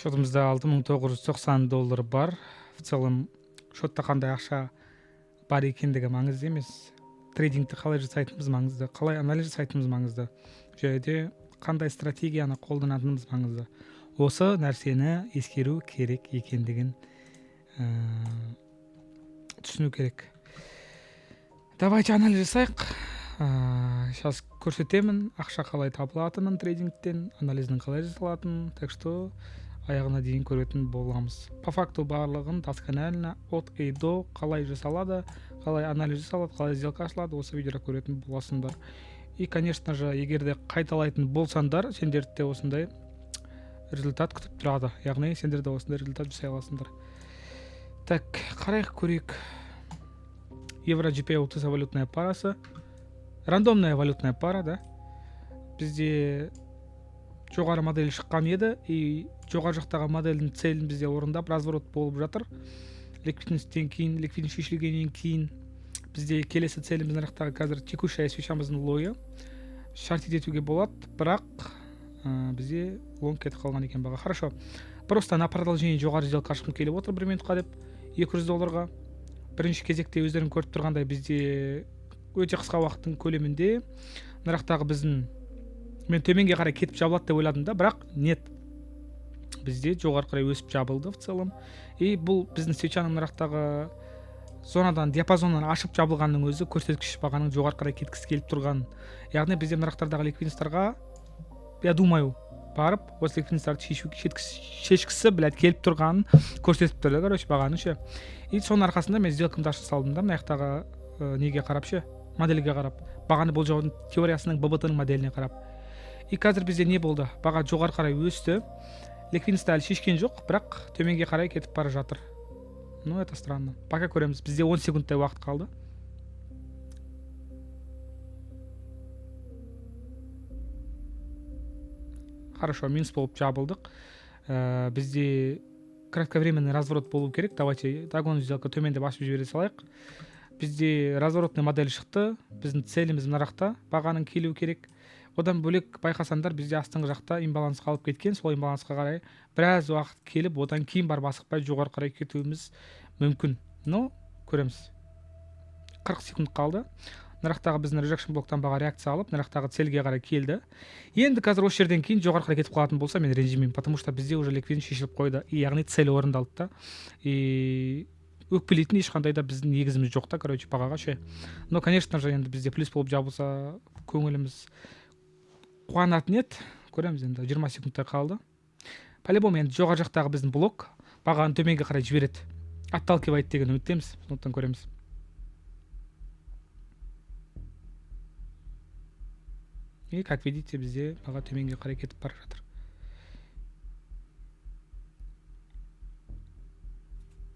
Счетымызда $6,990 бар. В целом счетта қандай ақша бар екендігі маңызды емес. Трейдингті қалай жасайтынымыз маңызды, қалай анализ жасайтынымыз маңызды, және де қандай стратегияны қолданатынымыз маңызды. Осы нәрсені ескеру керек екендігін түсіну керек. Давайте анализ жасайық. Сейчас көрсетемін ақша қалай табылатынын трейдингтен, анализдің қалай жасалатынын, так что аяғына дейін көретін боламыз. По факту барлығын досконально от и до қалай жасалады, қалай анализ жасалады, қалай сделка ашылады, осы видеода көретін боласыңдар. И, конечно же, егер де қайталайтын болсаңдар, сендерде осындай результат күтіп тұрады. Яғни сендерде осындай результат жасай аласыңдар. Так, қарайық көрейік. Евро GP ұлтысы валютная парасы. Рандомная валютная пара, да? Бізде жоғары модель шыққан еді, и жоғары жақтағы модельдің целін бізде орындап, разворот болып жатыр. Ликвидностьтен кейін, ликвидность шешілгеннен кейін бізде келесі целіміз нарықтағы қазір текущая свечамыздың лойы. Шарт етуге болады, бірақ бізде лонг кетіп қалған екен баға. Хорошо. Просто на продолжение жоғары сделка ашқым келіп отыр 1 минутқа деп $200. Бірінші кезекте өздерің көріп тұрғандай бізде өте қысқа уақыттың көлемінде нарықтағы біздің мен төменге қарай кетіп жабылады деп ойладым да, бірақ нет. Бізде жоғары қарай өсіп жабылды в целом. И бұл біздің свечаның нарықтағы зонадан, диапазоннан ашып жабылғанның өзі көрсеткіш бағаның жоғары қарай кеткісі келіп тұрған. Яғни бізде нарықтардағы ликвидностьтарға, я думаю, барып, осы ликвидностьтарды шешкісі, келіп тұрғанын көрсетіп тұрды, короче, бағаның ше. И соның арқасында мен сделкамды ашып салдым да, мынаяқтағы неге қарап ше, модельге қарап, бағаны болжаудың теориясының ББТ-ның моделіне қарап. И қазір бізде не болды? Баға жоғары қарай өсті. Ликвидностьті әлі шешкен жоқ, бірақ төменге қарай кетіп бара жатыр. Ну, это странно. Пока көреміз. Бізде 10 секундтай уақыт қалды. Хорошо, минус болып жабылдық. Бізде кратковременный разворот болу керек. Давайте догон сделка төменде басып жібере салайық. Бізде разворотный модель шықты. Біздің целіміз нарықта бағаның келу керек. Одан бөлек байқасаңдар, бізде астыңғы жақта имбаланс қалып кеткен. Сол имбалансқа қарай біраз уақыт келіп, одан кейін бар басықпай жоғары қарай кетуіміз мүмкін. Но көреміз. 40 секунд қалды. Нарықтағы біздің rejection блоктан баға реакция алып, нарықтағы цельге қарай келді. Енді қазір осы жерден кейін жоғары қарай кетіп қалатын болса, мен ренжімеймін, потому что бізде уже ликвидность шешіліп қойды. Яғни цель орындалды да. И өкпелейтін ешқандай да біздің негізіміз жоқ та, короче, бағаға ше. Но, конечно же, енді бізде плюс болып жабылса, көңіліміз қуанатын еді. Көреміз енді 20 секундтай қалды. По-любому енді жоғары жақтағы біздің блок бағаны төменге қарай жібереді. Отталкивает деген үміттеміз. Сондықтан көреміз. И, как видите, бізде баға төменге қарай кетіп бара жатыр.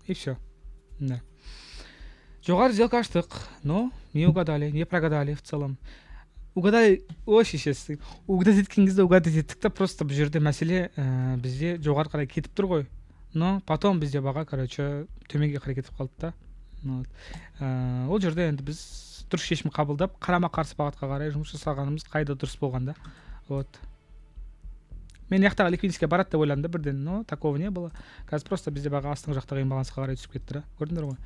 И все. Да. Жоғары сделка аштық, но не угадали, не прогадали в целом. Угадали, вообще сейчас угадать еткен кезде угадать еттік та, просто бұл жерде мәселе бізде жоғары қарай кетіп тұр ғой. Но потом бізде баға, короче, төменге қарай кетіп қалды да. Ол жерде енді біз дұрыс шешім қабылдап, қарама-қарсы бағытқа қарай жұмыс жасағанымыз қайда дұрыс болғанда. Вот. Мен яқтағы ликвидностьке барады деп ойладым да бірден, но такого не было. Қазір просто бізде баға астыңғы жақтағы имбалансқа қарай түсіп кетті. Көрдіңдер ғой?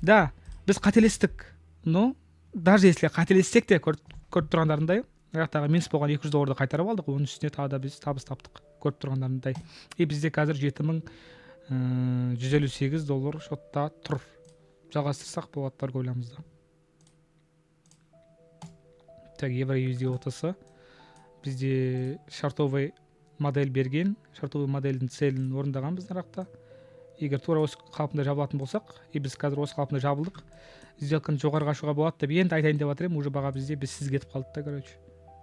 Да, біз қателестік. Но даже если қателессек те көріп тұрғандарындай, яқтағы минус болған $200 қайтарып алдық, оның үстіне тағы да біз табыс таптық. Көріп тұрғандарындай. И бізде қазір $7,158 шотта тұр. Жалғастырсақ болады деп ойлаймыз да. Так, евро USD ортасы. Бізде шартовый модель берген. Шартовый модельдің целін орындаған біз нарықта. Егер тура осы қалпында жабылатын болсақ, и біз қазір осы қалпында жабылдық, сделканы жоғарыға ашуға болады деп енді айтайын деп жатыр едім, уже баға бізде бізсіз кетіп қалды да, короче.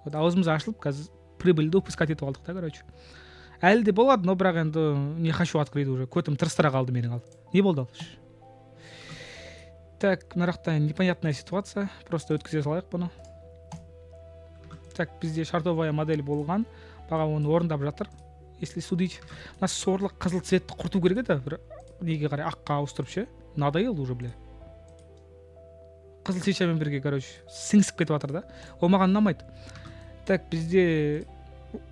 Вот аузымыз ашылып, қазір прибыльді упускать етіп алдық та, короче. Әлі де болады, но бірақ енді не хочу открыть уже. Көтім тырыстыра қалды менің алды. Не болды ал? Так, нарықта непонятная ситуация. Просто өткізе салайық бұны. Так, бізде шартовая модель болған. Баға оны орындап жатыр. Если судить, у нас сорлық қызыл цветті құрту керек еді. Бір неге қарай аққа ауыстырып ше. Надоело уже, бля. Қызыл свечамен бірге, короче, сіңісіп кетіп жатыр да. Ол маған ұнамайды. Так, бізде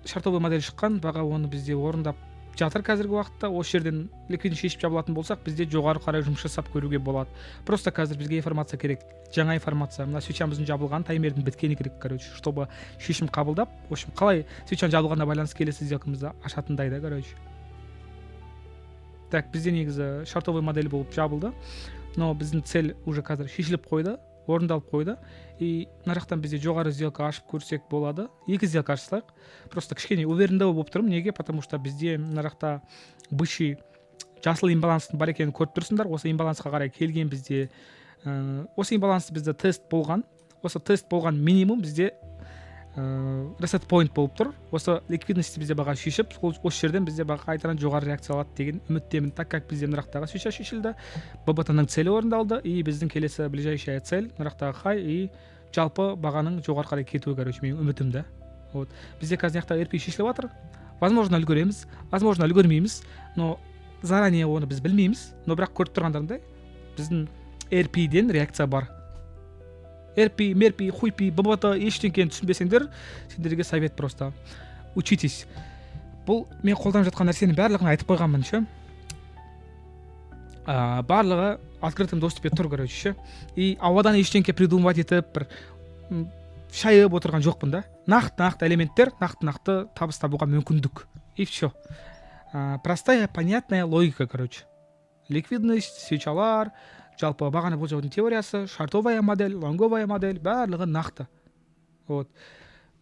шартовый модель шыққан, баға оны бізде орындап жатыр қазіргі уақытта. Осы жерден ликвидность шешіп жабылатын болсақ, бізде жоғары қарай жұмыс жасап көруге болады. Просто қазір бізге информация керек, жаңа информация. Мына свечамыздың жабылған, таймердің біткені керек, короче, чтобы шешім қабылдап, в общем, қалай свечаның жабылғанына байланысты келесі сделкамызды ашатындай да, короче. Так, бізде негізі шартовый модель болып жабылды, но біздің цель уже қазір шешіліп қойды, орындалып қойды. И мына жақтан бізде жоғары сделка ашып көрсек болады. 2 сделка ашсақ, просто кішкене уверенді болып тұрмын. Неге? Потому что бізде мына жақта бычий жасыл имбаланстың бар екенін көріп тұрсыңдар. Осы имбалансқа қарай келген бізде осы имбаланс бізде тест болған. Осы тест болған минимум бізде reset point болып тұр. Осы ликвидностьті бізде баға шешіп, осы жерден бізде баға қайтадан жоғары реакция алады деген үміттемін. Так как бізде мына жақтағы свеча шешілді, ББТ-ның цели орындалды, и біздің келесі ближайшая цель мына жақтағы хай и жалпы бағаның жоғары қарай кетуі, короче, менің үмітім да. Вот. Бізде қазір жақта RP шешіліп жатыр. Возможно, үлгереміз, возможно, үлгермейміз, но заранее оны біз білмейміз. Но бірақ көріп тұрғандарындай, біздің RP-ден реакция бар. RP, мерпи, хуйпи, ББТ ештеңкені түсінбесеңдер, сендерге совет просто. Учитесь. Бұл мен қолданып жатқан нәрсенің барлығын айтып қойғанмын, ше. Барлығы открытым доступе тұр, короче, ше. И ауадан ештеңке придумывать етіп, бір шайып отырған жоқпын да. Нақты элементтер, нақты табыс табуға мүмкіндік. И все. Простая, понятная логика, короче. Ликвидность, свечалар, жалпы бағаны болжаудың теориясы, шартовая модель, лонговая модель, барлығы нақты. Вот.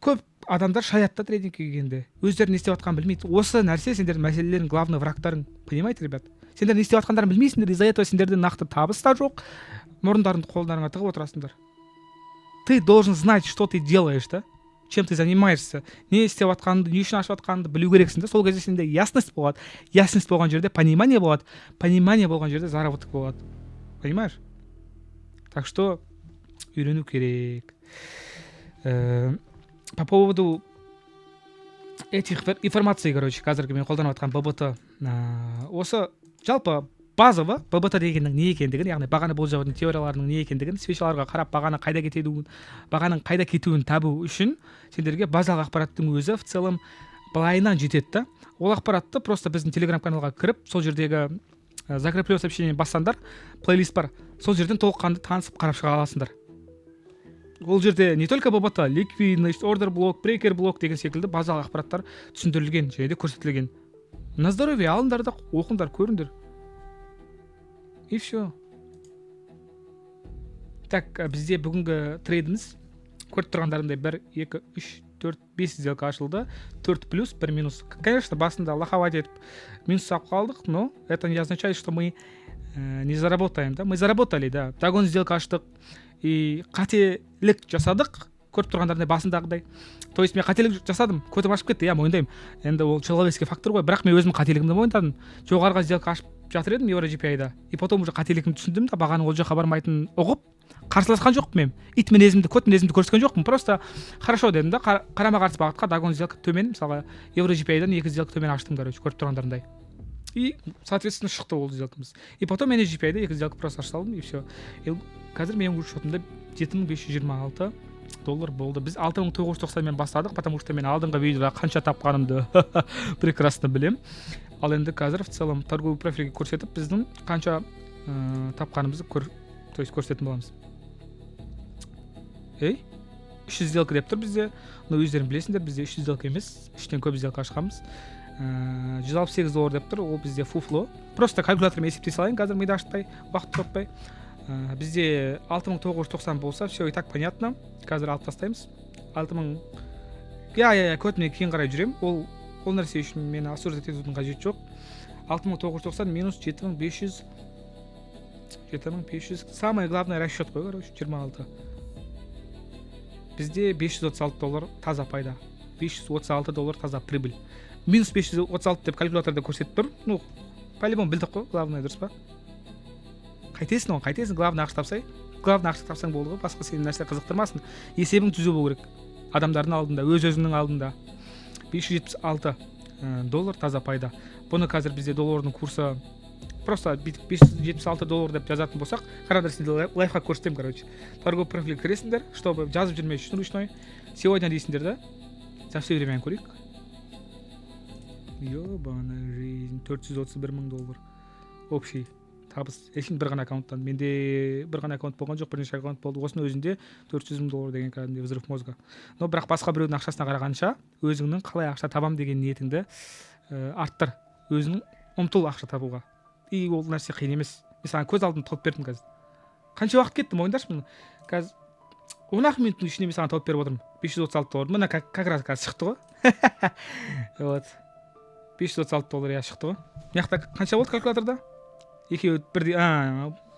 Көп адамдар шаятта трейдингке келгенде өздері не істеп жатқанын білмейді. Осы нәрсе сендердің мәселелерің, главный врагтарың. Понимаете, ребят? Сендер не істеп жатқандарын білмейсіңдер, из-за этого сендерде нақты табыс та жоқ, мұрындарыңды қолдарыңа тығып отырасыңдар. Ты должен знать, что ты делаешь, да? Чем ты занимаешься, не істеп жатқаныңды, не үшін ашып жатқаныңды білу керексің да. Сол кезде сенде ясность болады. Ясность болған жерде понимание болады. Понимание болған жерде заработок болады. Понимаешь? Так что үйрену керек. По поводу этих информаций, короче, қазіргі мен қолданып жатқан ББТ, осы жалпы базовый ББТ дегеннің не екендігін, яғни бағаны болжаудың теорияларының не екендігін, свечаларға қарап бағаны қайда кетуін, бағаның қайда кетуін табу үшін сендерге базалық ақпараттың өзі в целом былайынан жетеді да. Ол ақпаратты просто біздің телеграм-каналға кіріп, сол жердегі закрепленное сообщение бассаңдар, плейлист бар. Сол жерден толыққанды танысып қарап шыға аласыңдар. Ол жерде не только ББТ, ликвидность, ордер блок, брейкер блок деген секілді базалық ақпараттар түсіндірілген және де көрсетілген. На здоровье алыңдар да оқыңдар, көріңдер. И все. Так, бізде бүгінгі трейдіміз көріп тұрғандарындай 1, 2, 3, 4, 5 сделка ашылды. 4 плюс, 1 минус. Конечно, басында лоховать етіп минус сап қалдық, но это не означает, что мы не заработаем, да? Мы заработали, да. Дагон сделка аштық и қателік жасадық, көріп тұрғандарындай басындағыдай. То есть мен қателік жасадым, көтіп ашып кетті, я мойындаймын. Енді ол человеческий фактор ғой, бірақ мен өзім қателігімді мойындадым. Жоғарыға сделка ашып жатыр едім EuroGPI-да. И потом уже қателігімді түсіндім да, бағаның ол жаққа бармайтынын ұғып, қарсыласқан жоқпын мен. Ит мінезімді, көт мінезімді көрсеткен жоқпын. Просто хорошо дедім да, қарама қарсы бағытқа дагон сделка төмен, мысалы EuroGPI-дан 2 сделка төмен аштым, короче, көріп тұрғандарындай. И соответственно шықты ол сделкамыз. И потом мен GPI-да 2 сделка просто ашып салдым, и все. Қазір менің шотымда $7526 болды. Біз 6990-мен бастадық, потому что мен алдыңғы видеода қанша тапқанымды прекрасно білем. Ал енді қазір в целом торговый профильге көрсетіп, біздің қанша тапқанымызды көрсететін боламыз. 300 сделка деп тұр бізде, но өздерің білесіңдер, бізде 300 сделка емес, 3-тен көп сделка ашқанбыз. $168 деп тұр, ол бізде фуфло. Просто калькулятормен есептей салайын, қазір миды ашытпай, уақыт топпай. Бізде 6990 болса, все и так понятно. Қазір алып тастаймыз. 6000. Көтіне кейін қарай жүрем. Ол нәрсе үшін мені осуждать етудің қажеті жоқ. 6990 минус 7500. 7500. Самое главное расчет қой, короче, 26. Бізде $536 таза пайда. $536 таза прибыль. Минус 536 деп калькуляторда көрсетіп тұр. Ну, по-любому білдік қой, главное, дұрыс па? Қайтесің, главный ақша тапсай. Главный ақша тапсаң болды ғой, басқа сені нәрсе қызықтырмасын. Есебің түзу болу керек. Адамдардың алдында, өз-өзінің алдында. $576 таза пайда. Бұны қазір бізде доллардың курсы просто $576 деп жазатын болсақ, қараңдар, сендер лайфхак көрсетем, короче. Торговый профильге кіресіңдер, чтобы жазып жүрмей үшін ручной. Сегодня дейсіңдер да. За все время көрейік. Ёбаная жизнь, $431,000 общий табыс. Ешін бір ғана аккаунттан. Менде бір ғана аккаунт болған жоқ, бірнеше аккаунт болды. Осының өзінде $400,000 деген кәдімгідей взрыв мозга. Но бірақ басқа біреудің ақшасына қарағанша өзіңнің қалай ақша табам деген ниетіңді арттыр. Өзің ұмтыл ақша табуға. И ол нәрсе қиын емес. Мен саған көз алдымда тауып бердім қазір. Қанша уақыт кетті мойындаршы мені. Қазір 10 минуттың ішінде мен саған тауып беріп отырмын. $536. Мына как раз қазір шықты ғой. Вот. $536 я шықты ғой. Мына қанша болды калькуляторда? Екеуі бірдей,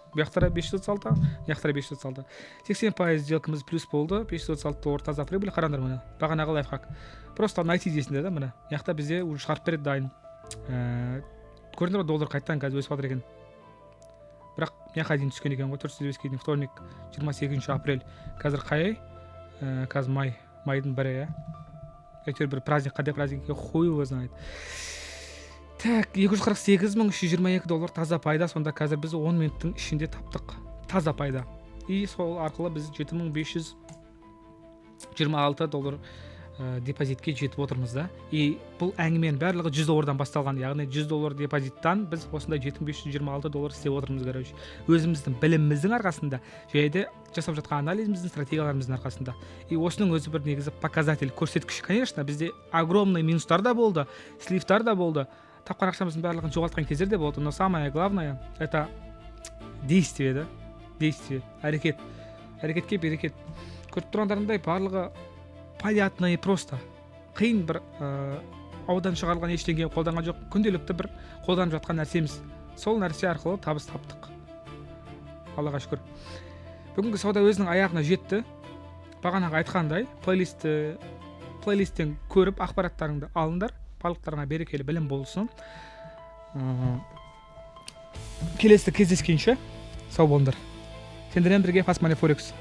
бұл жақтары 536, мына жақтары 536. 80% сделкамыз плюс болды, $536 таза прибыль. Қараңдар мына. Бағанағы лайфхак. Просто найти дейсіңдер да мына. Мына жақта бізде уже шығарып береді дайын. Көрдіңдер ме, доллар қайттан қазір өсіп жатыр екен. Бірақ мына жаққа дейін түскен екен ғой, 405-ке дейін. Вторник, 28 апрель. Қазір қай? Қазір майдың бірі, иә. Әйтеуір бір праздник, қандай праздникке хуй его знает. Так, $248,322 таза пайда. Сонда қазір біз 10 минуттың ішінде таптық таза пайда. И сол арқылы біз $7,526 депозитке жетіп отырмыз да. И бұл әңгіменің барлығы $100 басталған. Яғни $100 депозиттан біз осындай $7,526 істеп отырмыз, короче. Өзіміздің біліміміздің арқасында, және жасап жатқан анализіміздің, стратегияларымыздың арқасында. И осының өзі бір негізі показатель, көрсеткіш. Конечно, бізде огромный минустар да болды, сливтар да болды. Тапқан ақшамыздың барлығын жоғалтқан кездер де болды. Но самое главное это действие, да? Действие, әрекет. Әрекетке берекет. Көріп тұрғандарындай барлығы понятно и просто. Қиын бір аудан шығарылған ештеңе қолданған жоқ. Күнделікті бір қолданып жатқан нәрсеміз. Сол нәрсе арқылы табыс таптық. Аллаға шүкір. Бүгінгі сауда өзінің аяғына жетті. Бағанағы айтқандай, плейлисттен көріп ақпараттарыңды алыңдар. Балықтарыңа берекелі білім болсын. Келесі кездескенше сау болыңдар. Сендермен бірге Fast Money Forex.